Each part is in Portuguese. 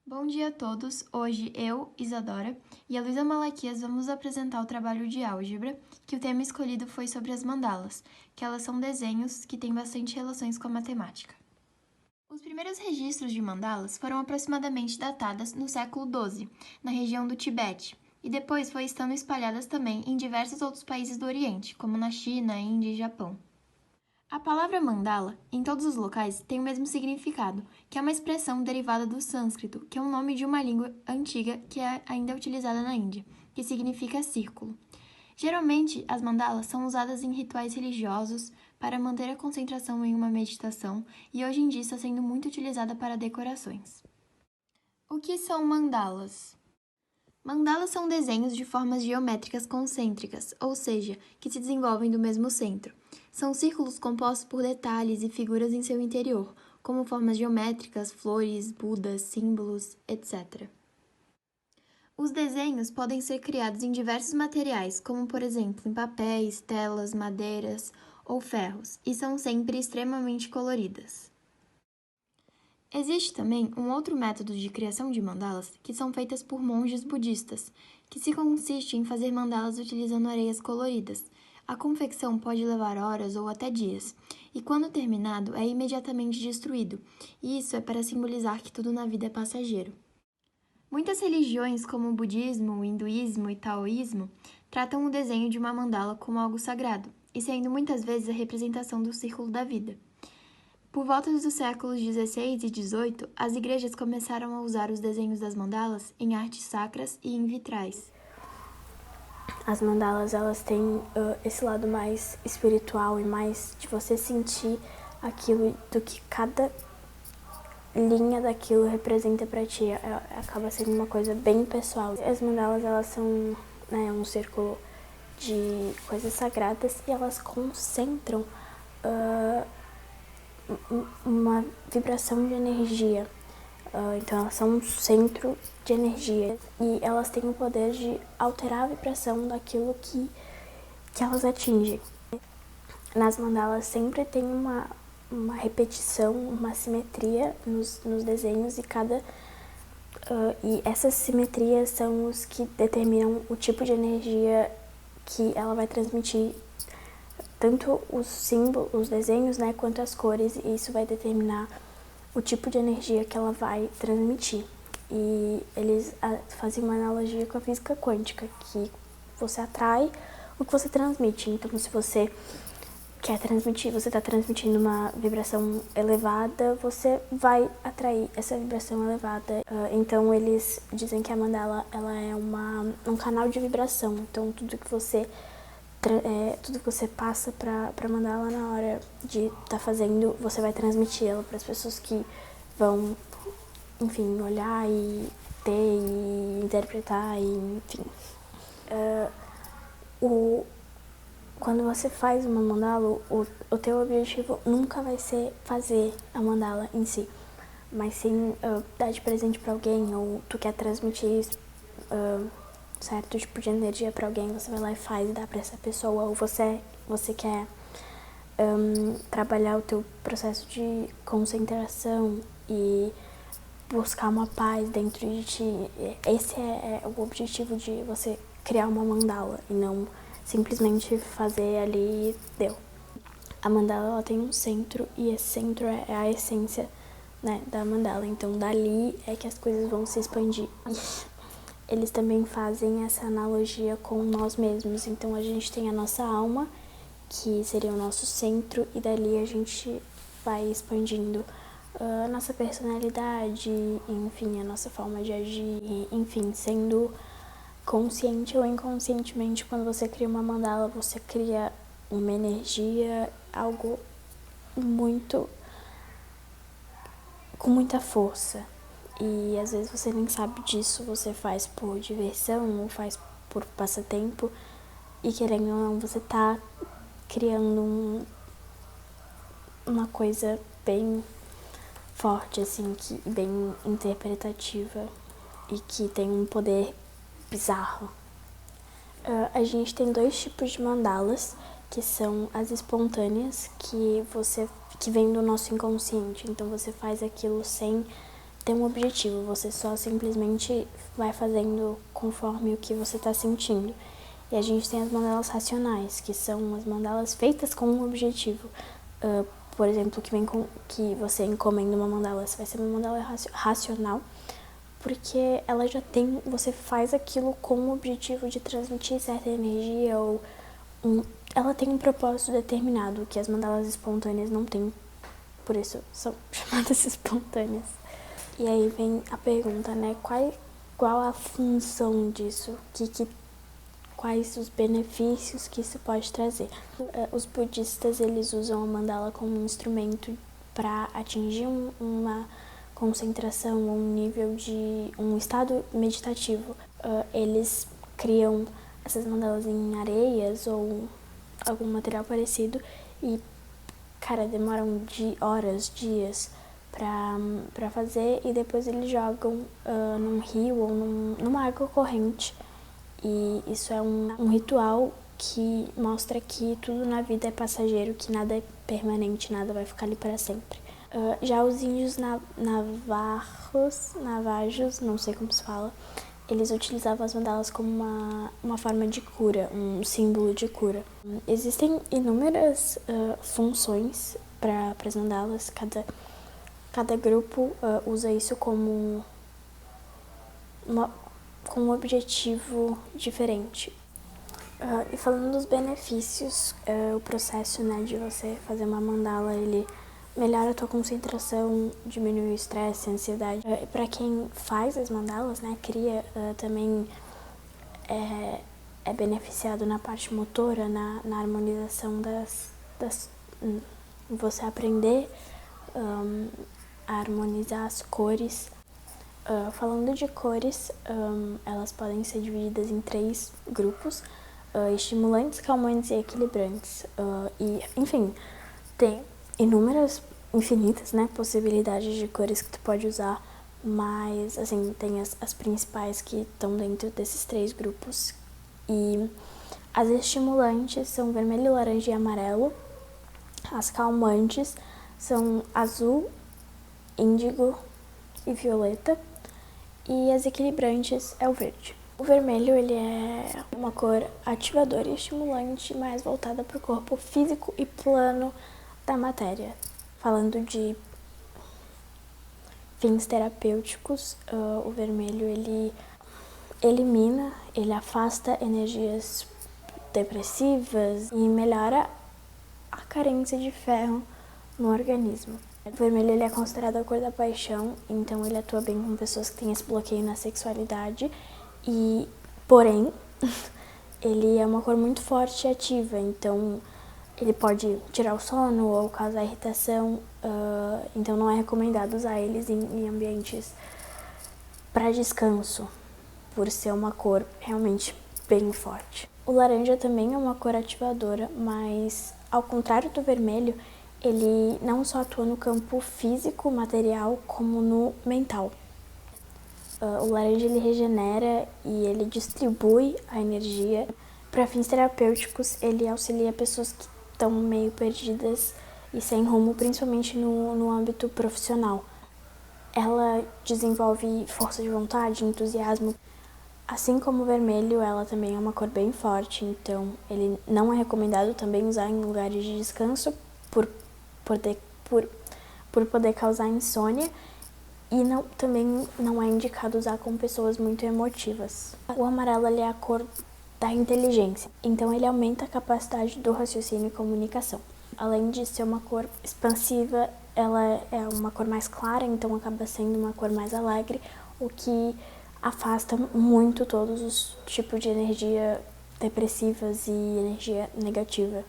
Bom dia a todos! Hoje eu, Isadora, e a Luísa Malaquias vamos apresentar o trabalho de álgebra, que o tema escolhido foi sobre as mandalas, que elas são desenhos que têm bastante relações com a matemática. Os primeiros registros de mandalas foram aproximadamente datadas no século XII, na região do Tibete, e depois foi estando espalhadas também em diversos outros países do Oriente, como na China, Índia e Japão. A palavra mandala, em todos os locais, tem o mesmo significado, que é uma expressão derivada do sânscrito, que é um nome de uma língua antiga que é ainda utilizada na Índia, que significa círculo. Geralmente, as mandalas são usadas em rituais religiosos para manter a concentração em uma meditação e hoje em dia está sendo muito utilizada para decorações. O que são mandalas? Mandalas são desenhos de formas geométricas concêntricas, ou seja, que se desenvolvem do mesmo centro. São círculos compostos por detalhes e figuras em seu interior, como formas geométricas, flores, budas, símbolos, etc. Os desenhos podem ser criados em diversos materiais, como por exemplo em papéis, telas, madeiras ou ferros, e são sempre extremamente coloridas. Existe também um outro método de criação de mandalas que são feitas por monges budistas, que se consiste em fazer mandalas utilizando areias coloridas. A confecção pode levar horas ou até dias, e quando terminado é imediatamente destruído, e isso é para simbolizar que tudo na vida é passageiro. Muitas religiões, como o budismo, o hinduísmo e taoísmo, tratam o desenho de uma mandala como algo sagrado, e sendo muitas vezes a representação do círculo da vida. Por volta dos séculos XVI e XVIII, as igrejas começaram a usar os desenhos das mandalas em artes sacras e em vitrais. As mandalas, elas têm esse lado mais espiritual e mais de você sentir aquilo do que cada linha daquilo representa pra ti. Acaba sendo uma coisa bem pessoal. As mandalas, elas são um círculo de coisas sagradas e elas concentram uma vibração de energia. Então elas são um centro de energia e elas têm o poder de alterar a vibração daquilo que elas atingem. Nas mandalas sempre tem uma repetição, uma simetria nos desenhos e essas simetrias são os que determinam o tipo de energia que ela vai transmitir, tanto os símbolos, os desenhos, quanto as cores, e isso vai determinar o tipo de energia que ela vai transmitir. E eles fazem uma analogia com a física quântica, que você atrai o que você transmite. Então, se você quer transmitir, você está transmitindo uma vibração elevada, você vai atrair essa vibração elevada. Então, eles dizem que a mandala ela é um canal de vibração. Então, tudo que você passa pra mandala na hora de estar fazendo, você vai transmitir ela para as pessoas que vão, enfim, olhar e ter e interpretar, e, enfim. Quando você faz uma mandala, o teu objetivo nunca vai ser fazer a mandala em si, mas sim dar de presente para alguém, ou tu quer transmitir certo tipo de energia para alguém, você vai lá e faz e dá para essa pessoa, ou você quer trabalhar o teu processo de concentração e buscar uma paz dentro de ti. Esse é o objetivo de você criar uma mandala e não simplesmente fazer ali e deu. A mandala ela tem um centro e esse centro é a essência, da mandala, então dali é que as coisas vão se expandir. Eles também fazem essa analogia com nós mesmos, então a gente tem a nossa alma, que seria o nosso centro, e dali a gente vai expandindo a nossa personalidade, enfim, a nossa forma de agir, enfim, sendo consciente ou inconscientemente. Quando você cria uma mandala, você cria uma energia, algo com muita força. E às vezes você nem sabe disso, você faz por diversão ou faz por passatempo, e querendo ou não, você tá criando uma coisa bem forte, assim, bem interpretativa e que tem um poder bizarro. A gente tem dois tipos de mandalas, que são as espontâneas, que vem do nosso inconsciente. Então você faz aquilo sem ter um objetivo, você só simplesmente vai fazendo conforme o que você está sentindo. E a gente tem as mandalas racionais, que são as mandalas feitas com um objetivo. Por exemplo, que você encomenda uma mandala, vai ser uma mandala racional, porque ela já tem, você faz aquilo com o objetivo de transmitir certa energia ou ela tem um propósito determinado, que as mandalas espontâneas não têm, por isso são chamadas espontâneas. E aí vem a pergunta, né, qual a função disso? Quais os benefícios que isso pode trazer? Os budistas, eles usam a mandala como um instrumento para atingir uma concentração, um estado meditativo. Eles criam essas mandalas em areias ou algum material parecido e, cara, demoram horas, dias pra fazer, e depois eles jogam num rio ou numa água corrente. E isso é um ritual que mostra que tudo na vida é passageiro, que nada é permanente, nada vai ficar ali para sempre. Já os índios navajos, não sei como se fala, eles utilizavam as mandalas como uma forma de cura, um símbolo de cura. Existem inúmeras funções para as mandalas, cada grupo usa isso como com um objetivo diferente. E falando dos benefícios, o processo, né, de você fazer uma mandala, ele melhora a tua concentração, diminui o estresse, a ansiedade. E para quem faz as mandalas, né, cria, também é beneficiado na parte motora, na harmonização você aprender a harmonizar as cores. Falando de cores, elas podem ser divididas em 3 grupos, estimulantes, calmantes e equilibrantes. E, enfim, tem infinitas, né, possibilidades de cores que tu pode usar, mas, assim, tem as principais que estão dentro desses 3 grupos. E as estimulantes são vermelho, laranja e amarelo. As calmantes são azul, índigo e violeta. E as equilibrantes é o verde. O vermelho, ele é uma cor ativadora e estimulante, mais voltada para o corpo físico e plano da matéria. Falando de fins terapêuticos, o vermelho, ele elimina, ele afasta energias depressivas e melhora a carência de ferro no organismo. O vermelho, ele é considerado a cor da paixão, então ele atua bem com pessoas que têm esse bloqueio na sexualidade, porém, ele é uma cor muito forte e ativa, então ele pode tirar o sono ou causar irritação, então não é recomendado usar eles em ambientes para descanso, por ser uma cor realmente bem forte. O laranja também é uma cor ativadora, mas ao contrário do vermelho, ele não só atua no campo físico, material, como no mental. O laranja, ele regenera e ele distribui a energia. Para fins terapêuticos, ele auxilia pessoas que estão meio perdidas e sem rumo, principalmente no âmbito profissional. Ela desenvolve força de vontade, entusiasmo. Assim como o vermelho, ela também é uma cor bem forte, então ele não é recomendado também usar em lugares de descanso por poder causar insônia, e também não é indicado usar com pessoas muito emotivas. O amarelo, ele é a cor da inteligência, então ele aumenta a capacidade do raciocínio e comunicação. Além de ser uma cor expansiva, ela é uma cor mais clara, então acaba sendo uma cor mais alegre, o que afasta muito todos os tipos de energia depressivas e energia negativa.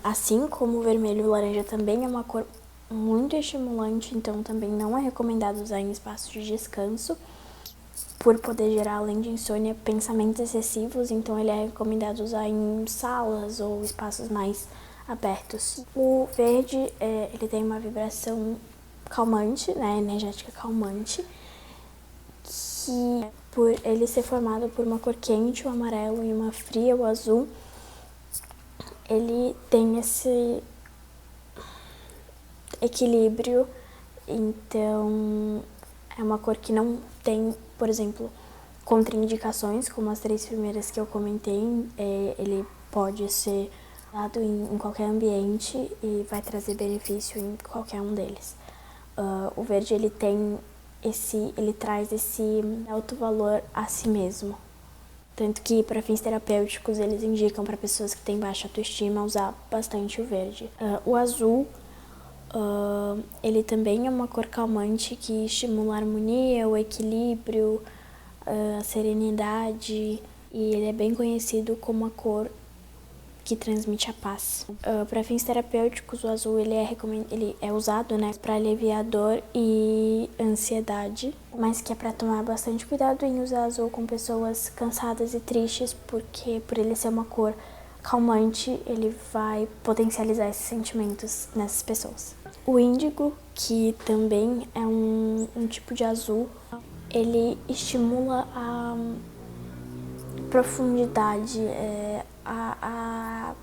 Assim como o vermelho e o laranja também é uma cor muito estimulante, então também não é recomendado usar em espaços de descanso, por poder gerar, além de insônia, pensamentos excessivos, então ele é recomendado usar em salas ou espaços mais abertos. O verde, ele tem uma vibração calmante, né, energética calmante, que por ele ser formado por uma cor quente, o amarelo, e uma fria, o azul, ele tem esse equilíbrio, então É uma cor que não tem, por exemplo, contraindicações, como as 3 primeiras que eu comentei. Ele pode ser usado em qualquer ambiente e vai trazer benefício em qualquer um deles. O verde ele traz esse alto valor a si mesmo. Tanto que, para fins terapêuticos, eles indicam para pessoas que têm baixa autoestima usar bastante o verde. O azul, ele também é uma cor calmante que estimula a harmonia, o equilíbrio, a serenidade, e ele é bem conhecido como a cor que transmite a paz. Para fins terapêuticos, o azul ele é usado, né, para aliviar dor e ansiedade, mas que é para tomar bastante cuidado em usar azul com pessoas cansadas e tristes, porque por ele ser uma cor calmante, ele vai potencializar esses sentimentos nessas pessoas. O índigo, que também é um tipo de azul, ele estimula a profundidade, a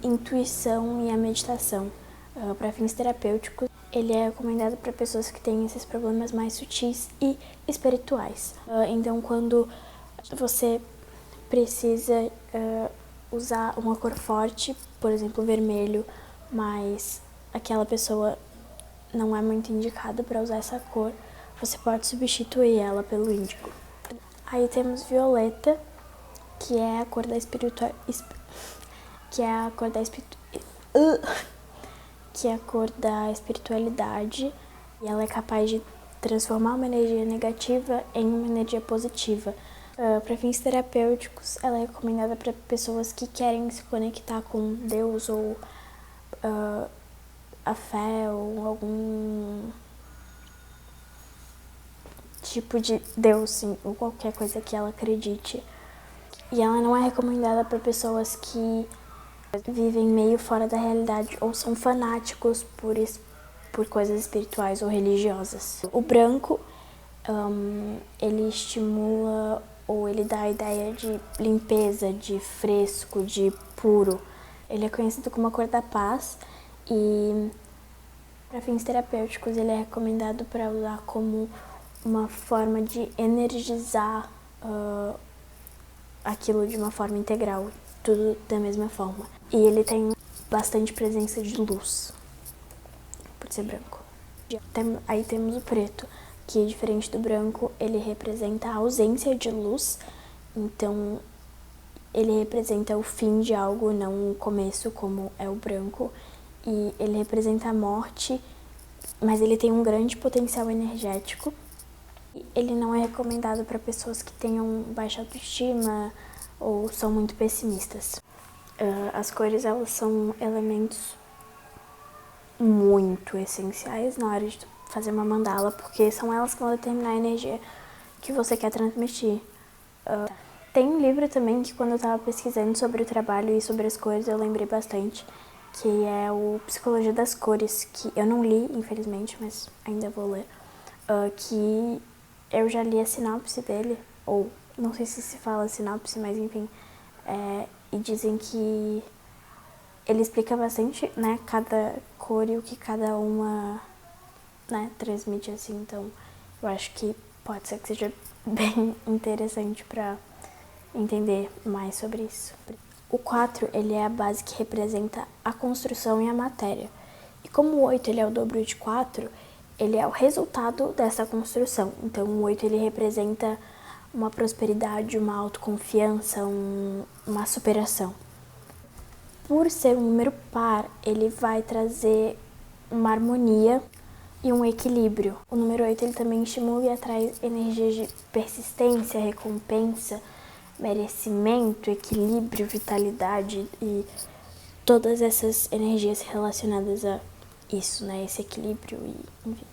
intuição e a meditação. Para fins terapêuticos, ele é recomendado para pessoas que têm esses problemas mais sutis e espirituais. Então, quando você precisa usar uma cor forte, por exemplo, vermelho, mas aquela pessoa não é muito indicada para usar essa cor, você pode substituir ela pelo índigo. Aí temos violeta, que é a cor da espiritualidade, e ela é capaz de transformar uma energia negativa em uma energia positiva. Para fins terapêuticos, ela é recomendada para pessoas que querem se conectar com Deus ou a fé ou algum tipo de Deus, sim, ou qualquer coisa que ela acredite. E ela não é recomendada para pessoas que vivem meio fora da realidade ou são fanáticos por coisas espirituais ou religiosas. O branco, ele estimula ou ele dá a ideia de limpeza, de fresco, de puro. Ele é conhecido como a cor da paz e para fins terapêuticos ele é recomendado para usar como uma forma de energizar aquilo de uma forma integral, tudo da mesma forma. E ele tem bastante presença de luz, por ser branco. Aí temos o preto, que diferente do branco, ele representa a ausência de luz, então ele representa o fim de algo, não o começo, como é o branco, e ele representa a morte, mas ele tem um grande potencial energético. Ele não é recomendado para pessoas que tenham baixa autoestima ou são muito pessimistas. As cores, elas são elementos muito essenciais na hora de fazer uma mandala, porque são elas que vão determinar a energia que você quer transmitir. Tem um livro também que, quando eu estava pesquisando sobre o trabalho e sobre as cores, eu lembrei bastante, que é o Psicologia das Cores, que eu não li, infelizmente, mas ainda vou ler, que eu já li a sinopse dele, ou não sei se fala sinopse, mas enfim, e dizem que ele explica bastante, né, cada cor e o que cada uma, né, transmite, assim, então eu acho que pode ser que seja bem interessante para entender mais sobre isso. O 4, ele é a base que representa a construção e a matéria, e como o 8 ele é o dobro de 4, ele é o resultado dessa construção. Então, o 8 ele representa uma prosperidade, uma autoconfiança, uma superação. Por ser um número par, ele vai trazer uma harmonia e um equilíbrio. O número 8 ele também estimula e atrai energias de persistência, recompensa, merecimento, equilíbrio, vitalidade e todas essas energias relacionadas a isso, né? Esse equilíbrio e enfim.